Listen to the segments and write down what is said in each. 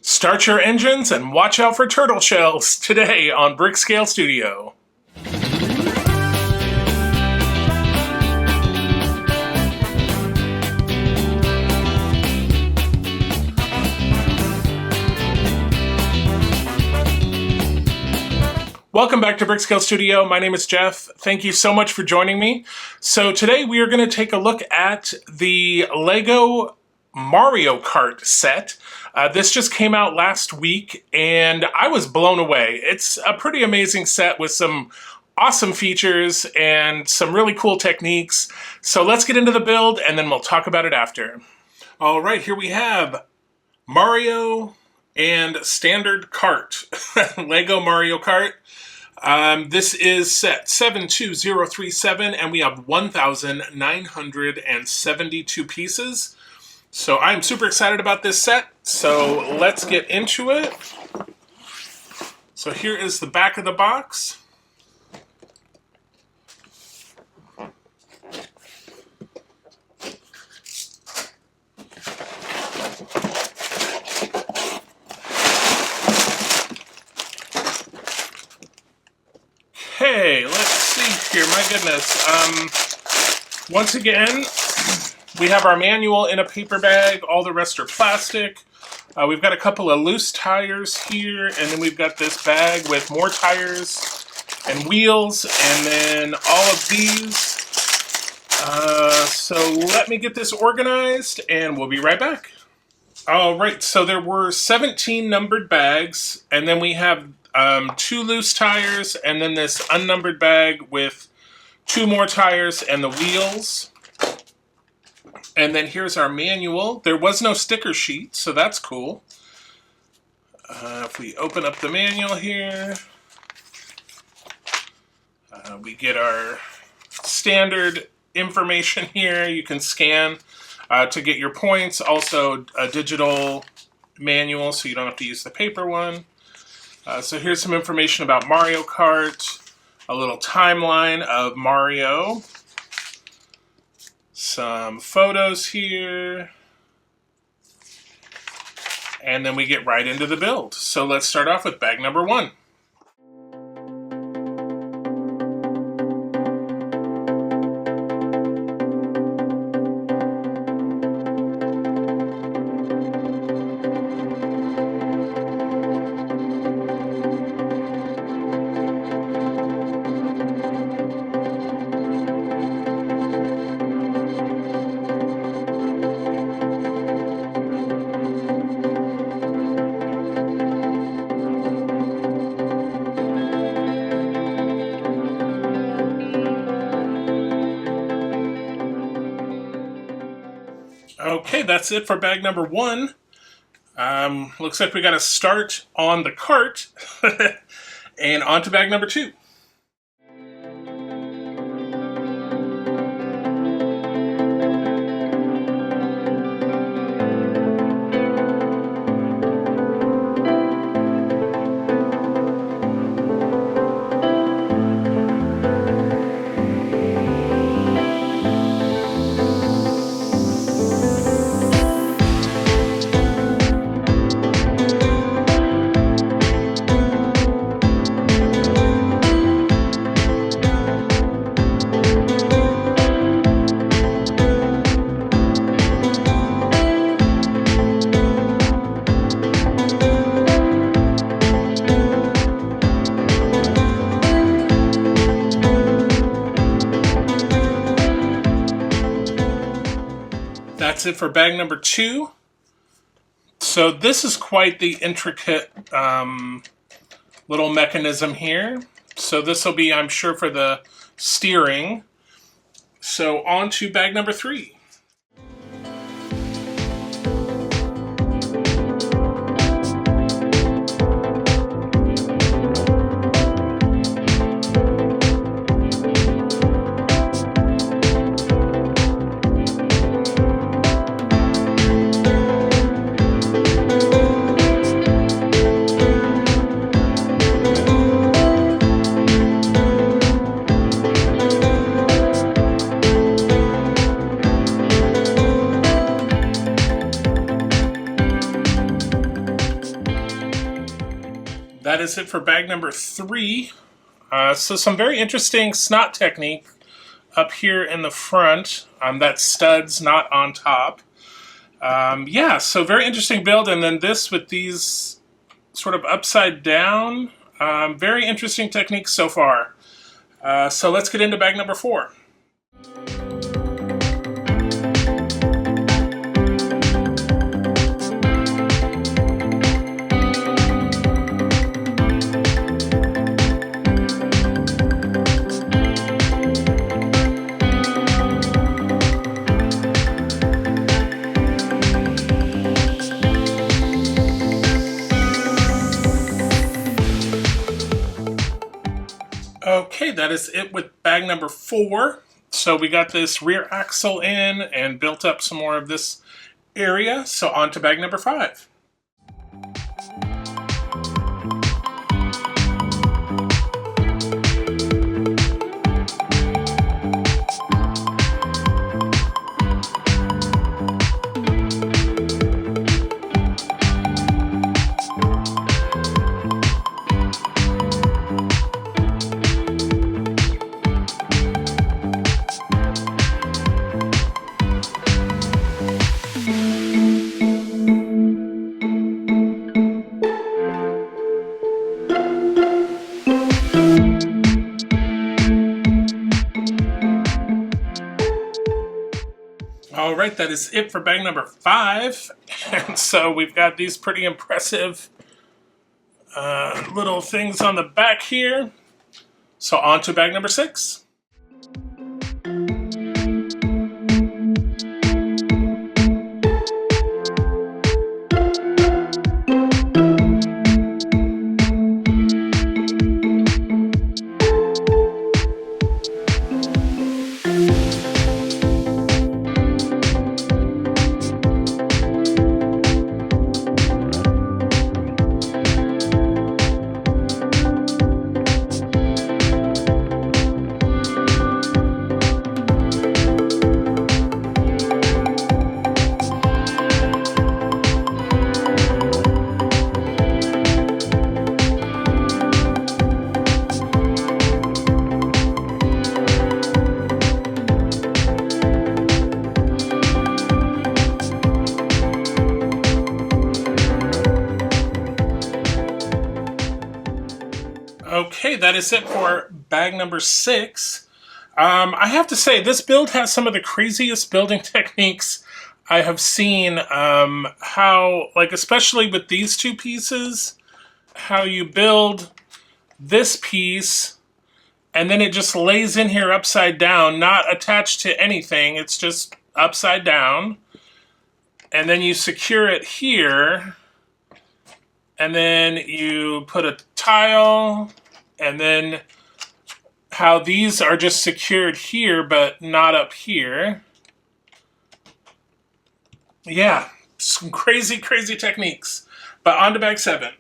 Start your engines and watch out for turtle shells today on BrickScale Studio. Welcome back to BrickScale Studio. My name is Jeff. Thank you so much for joining me. So today we are going to take a look at the LEGO Mario Kart set. This just came out last week and I was blown away. It's a pretty amazing set with some awesome features and some really cool techniques. So let's get into the build and then we'll talk about it after. All right, here we have Mario and standard kart, LEGO Mario Kart. This is set 72037 and we have 1,972 pieces. So I'm super excited about this set, so let's get into it. So here is the back of the box. Okay, let's see here, my goodness. Once again, we have our manual in a paper bag, all the rest are plastic. We've got a couple of loose tires here, and then we've got this bag with more tires and wheels, and then all of these. So let me get this organized, and we'll be right back. All right, so there were 17 numbered bags, and then we have 2 loose tires, and then this unnumbered bag with 2 more tires and the wheels. And then here's our manual. There was no sticker sheet, so that's cool. If we open up the manual here, we get our standard information here. You can scan to get your points. Also a digital manual, so you don't have to use the paper one. So here's some information about Mario Kart, a little timeline of Mario. Some photos here, and then we get right into the build. So let's start off with bag number 1. Okay, that's it for bag number 1. Looks like we got to start on the cart and on to bag number 2. That's it for bag number 2. So this is quite the intricate little mechanism here. So this will be, I'm sure, for the steering. So on to bag number 3. that is it for bag number 3. So some very interesting SNOT technique up here in the front. That stud's not on top. Yeah, so very interesting build. And then this with these sort of upside down. Very interesting technique so far. So let's get into bag number 4. Okay, that is it with bag number 4. So we got this rear axle in and built up some more of this area. So on to bag number 5. All right, that is it for bag number 5. And so we've got these pretty impressive little things on the back here. So on to bag number 6. Okay, that is it for bag number 6. I have to say, this build has some of the craziest building techniques I have seen. How, like, especially with these two pieces, how you build this piece, and then it just lays in here upside down, not attached to anything. It's just upside down. And then you secure it here. And then you put a tile, and then how these are just secured here, but not up here. Yeah, some crazy, crazy techniques. But on to bag 7.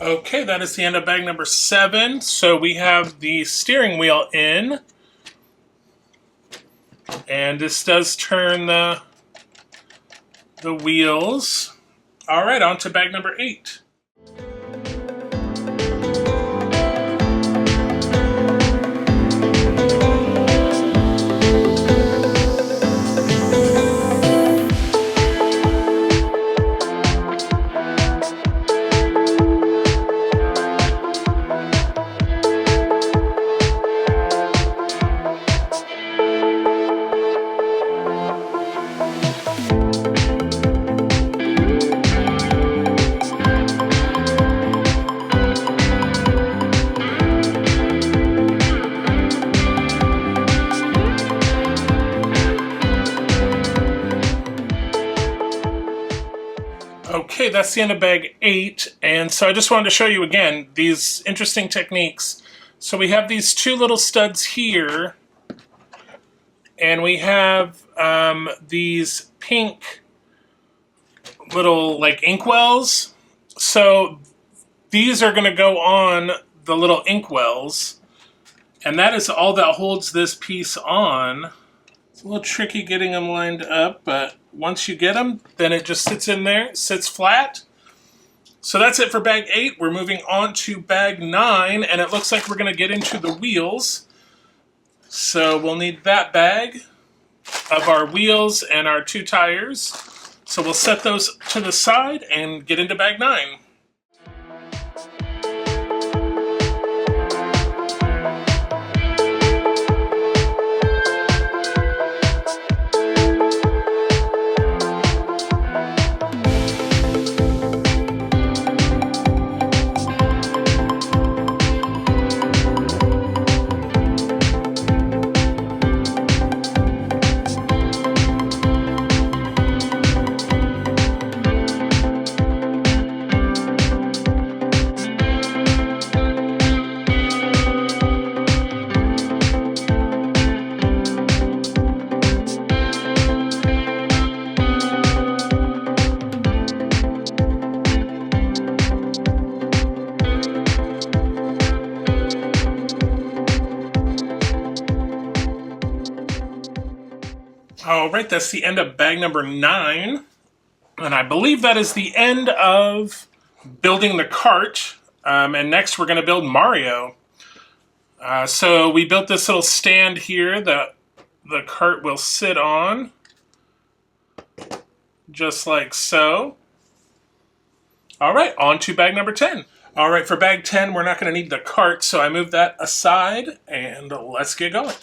Okay, that is the end of bag number 7. So we have the steering wheel in. And this does turn the wheels. All right, on to bag number 8. Okay, that's the end of bag 8, and so I just wanted to show you again these interesting techniques. So we have these two little studs here, and we have these pink little like inkwells. So these are going to go on the little inkwells, and that is all that holds this piece on. It's a little tricky getting them lined up, but once you get them, then it just sits in there, sits flat. So that's it for bag 8. We're moving on to bag 9, and it looks like we're going to get into the wheels. So we'll need that bag of our wheels and our 2 tires. So we'll set those to the side and get into bag 9. All right, that's the end of bag number 9. And I believe that is the end of building the cart. And next we're going to build Mario. So we built this little stand here that the cart will sit on. Just like so. All right, on to bag number 10. All right, for bag 10, we're not going to need the cart, so I moved that aside, and let's get going.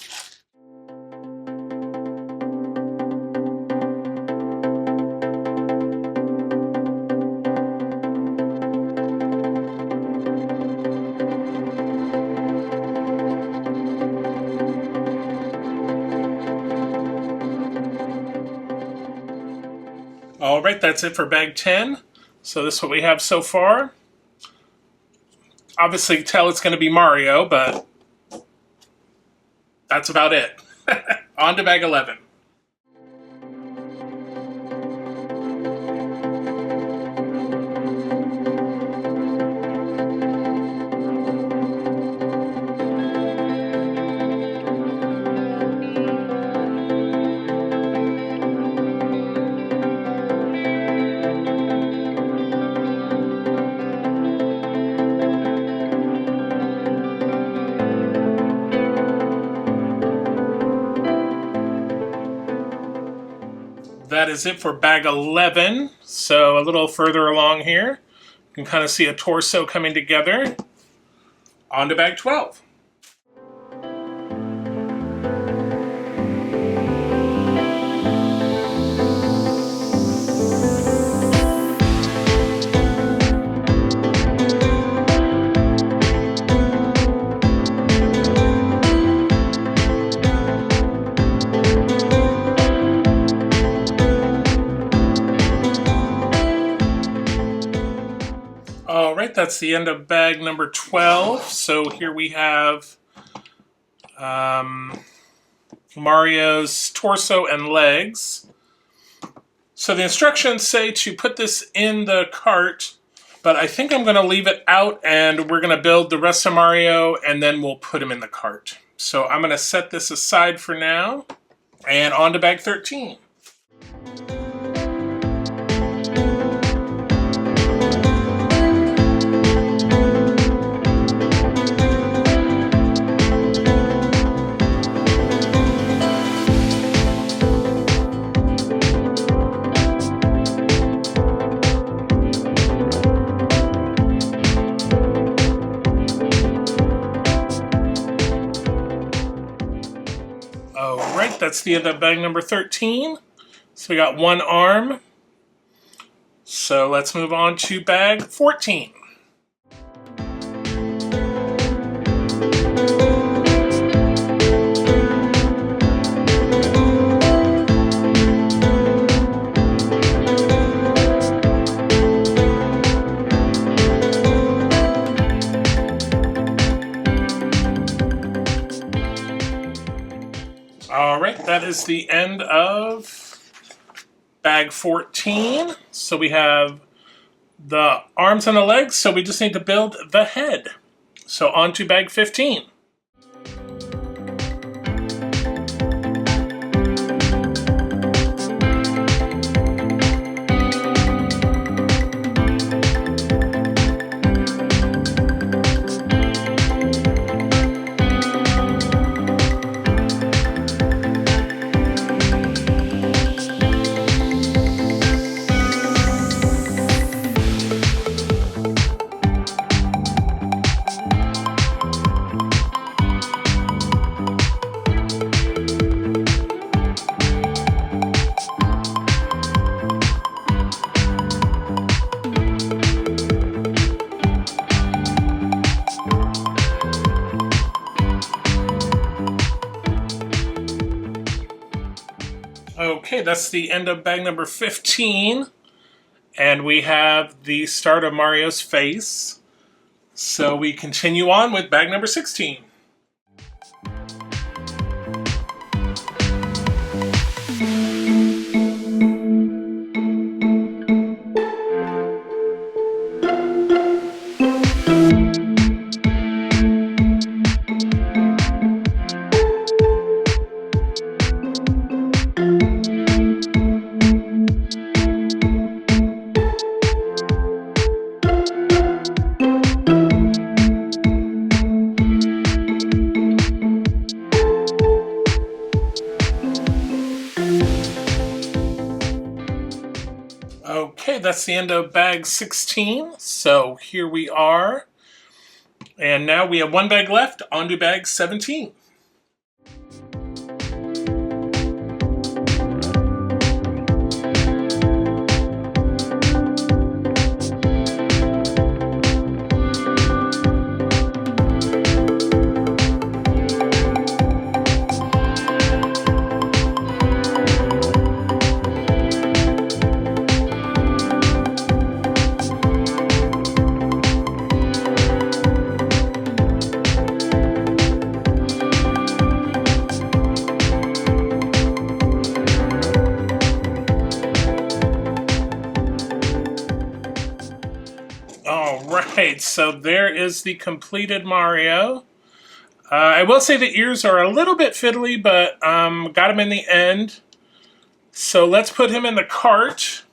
All right, that's it for bag 10. So this is what we have so far. Obviously, you can tell it's going to be Mario, but that's about it. On to bag 11. That is it for bag 11. So a little further along here, you can kind of see a torso coming together. On to bag 12. All right, that's the end of bag number 12. So here we have Mario's torso and legs. So the instructions say to put this in the cart, but I think I'm going to leave it out and we're going to build the rest of Mario and then we'll put him in the cart. So I'm going to set this aside for now and on to bag 13. Alright, that's the end of bag number 13. So we got one arm. So let's move on to bag 14. All right, that is the end of bag 14. So we have the arms and the legs, so we just need to build the head. So on to bag 15. Okay, that's the end of bag number 15. And we have the start of Mario's face. So we continue on with bag number 16. Okay, that's the end of bag 16. So here we are. And now we have one bag left, on to bag 17. Alright, so there is the completed Mario. I will say the ears are a little bit fiddly, but got him in the end. So let's put him in the cart.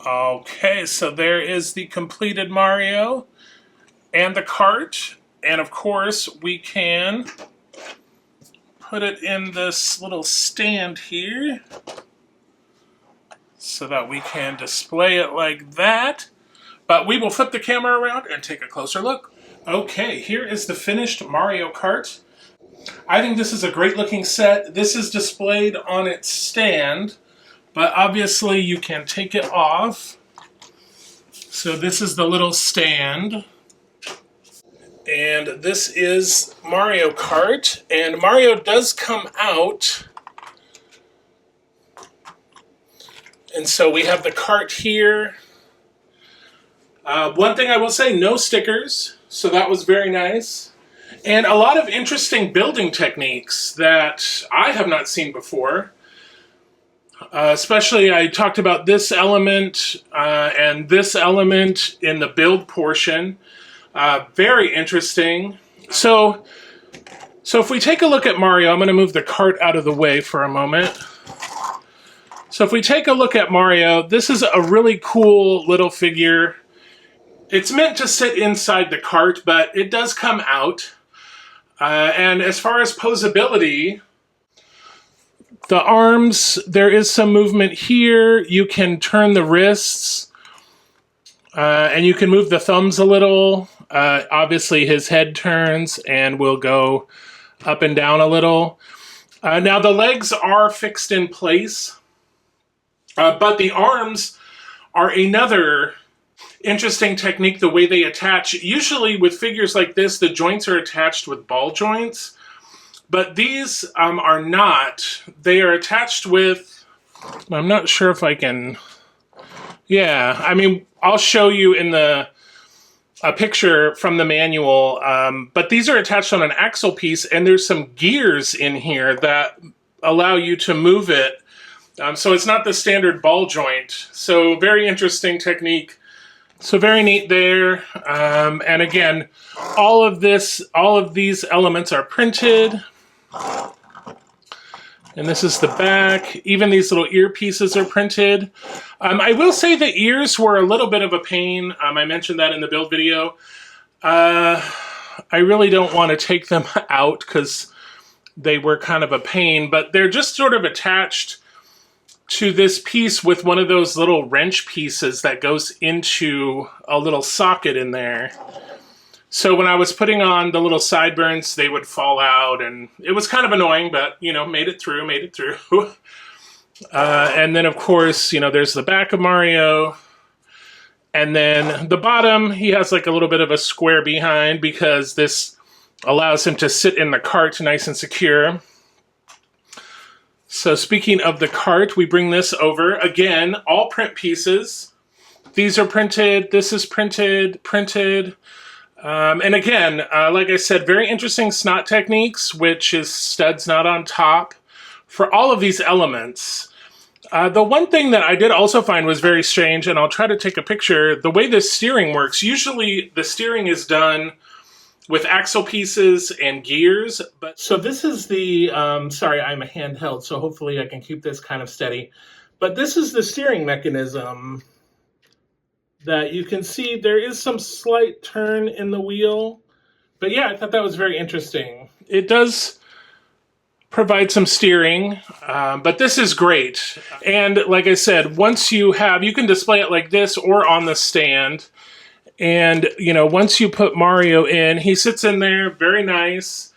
Okay, so there is the completed Mario and the cart. And of course, we can put it in this little stand here so that we can display it like that. But we will flip the camera around and take a closer look. Okay, here is the finished Mario Kart. I think this is a great looking set. This is displayed on its stand, but obviously you can take it off. So this is the little stand. And this is Mario Kart, and Mario does come out. And so we have the cart here. One thing I will say, no stickers, so that was very nice. And a lot of interesting building techniques that I have not seen before. Especially, I talked about this element and this element in the build portion. Very interesting. So if we take a look at Mario, I'm going to move the cart out of the way for a moment. So if we take a look at Mario, this is a really cool little figure. It's meant to sit inside the cart, but it does come out. And as far as posability, the arms, there is some movement here. You can turn the wrists, and you can move the thumbs a little. Obviously his head turns and will go up and down a little. Now the legs are fixed in place, but the arms are another interesting technique, the way they attach. Usually with figures like this, the joints are attached with ball joints, but these are not. They are attached with I'm not sure if I can... Yeah, I mean, I'll show you in a picture from the manual, but these are attached on an axle piece, and there's some gears in here that allow you to move it. So it's not the standard ball joint. So very interesting technique. So very neat there. And again, all of these elements are printed. And this is the back. Even these little earpieces are printed. I will say the ears were a little bit of a pain. I mentioned that in the build video. I really don't want to take them out because they were kind of a pain, but they're just sort of attached to this piece with one of those little wrench pieces that goes into a little socket in there. So when I was putting on the little sideburns, they would fall out, and it was kind of annoying, but, you know, made it through. And then, of course, you know, there's the back of Mario. And then the bottom, he has like a little bit of a square behind because this allows him to sit in the cart nice and secure. So speaking of the cart, we bring this over. Again, all print pieces. These are printed. This is printed. And again, like I said, very interesting SNOT techniques, which is studs not on top, for all of these elements. The one thing that I did also find was very strange, and I'll try to take a picture, the way the steering works. Usually the steering is done with axle pieces and gears. But so this is the, sorry, I'm a handheld, so hopefully I can keep this kind of steady. But this is the steering mechanism that you can see there is some slight turn in the wheel. But yeah, I thought that was very interesting. It does provide some steering, but this is great. And like I said, once you can display it like this or on the stand. And, you know, once you put Mario in, he sits in there, very nice.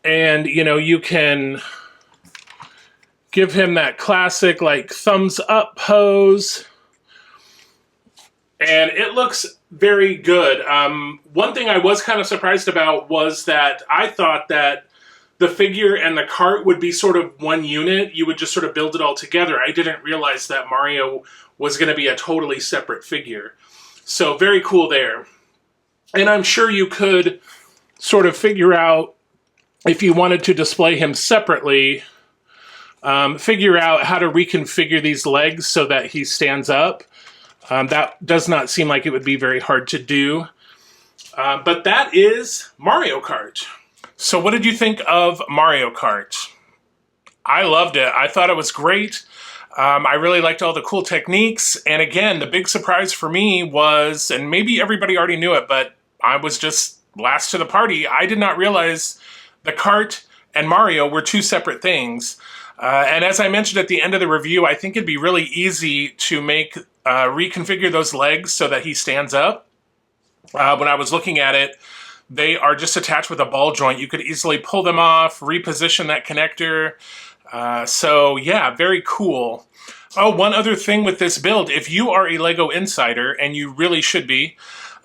And, you know, you can give him that classic, like, thumbs up pose. And it looks very good. One thing I was kind of surprised about was that I thought that the figure and the cart would be sort of one unit. You would just sort of build it all together. I didn't realize that Mario was going to be a totally separate figure. So very cool there. And I'm sure you could sort of figure out, if you wanted to display him separately, figure out how to reconfigure these legs so that he stands up. That does not seem like it would be very hard to do. But that is Mario Kart. So what did you think of Mario Kart? I loved it. I thought it was great. I really liked all the cool techniques. And again, the big surprise for me was, and maybe everybody already knew it, but I was just last to the party. I did not realize the kart and Mario were two separate things. And as I mentioned at the end of the review, I think it'd be really easy to reconfigure those legs so that he stands up. When I was looking at it, they are just attached with a ball joint. You could easily pull them off, reposition that connector. So yeah, very cool. Oh, one other thing with this build, if you are a LEGO insider, and you really should be,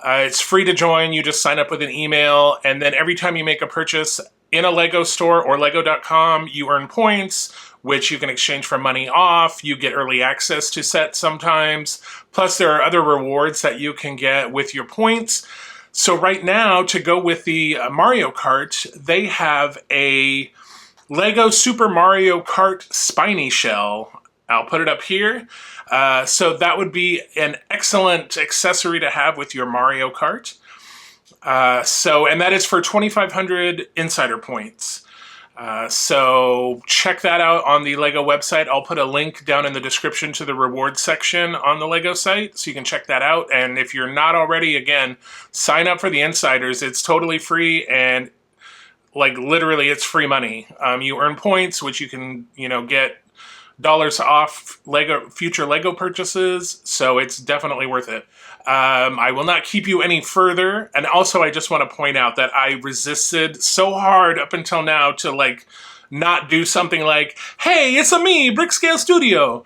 it's free to join. You just sign up with an email, and then every time you make a purchase in a LEGO store or Lego.com, you earn points, which you can exchange for money off. You get early access to sets sometimes. Plus, there are other rewards that you can get with your points. So right now, to go with the Mario Kart, they have a LEGO Super Mario Kart Spiny Shell. I'll put it up here. So that would be an excellent accessory to have with your Mario Kart. And that is for 2,500 insider points. So check that out on the LEGO website. I'll put a link down in the description to the rewards section on the LEGO site, so you can check that out. And if you're not already, again, sign up for the insiders. It's totally free, and like literally it's free money. You earn points, which you can, get dollars off future LEGO purchases, so it's definitely worth it. I will not keep you any further, and also I just want to point out that I resisted so hard up until now to not do something like, hey, it's a me, BrickScale Studio.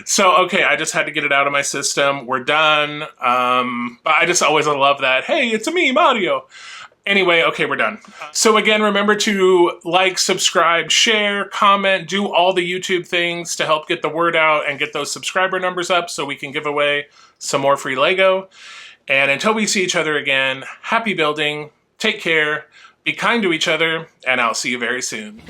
So okay, I just had to get it out of my system. We're done. But I just always love that, hey, it's a me, Mario. Anyway, okay, we're done. So again, remember to like, subscribe, share, comment, do all the YouTube things to help get the word out and get those subscriber numbers up so we can give away some more free Lego. And until we see each other again, happy building, take care, be kind to each other, and I'll see you very soon.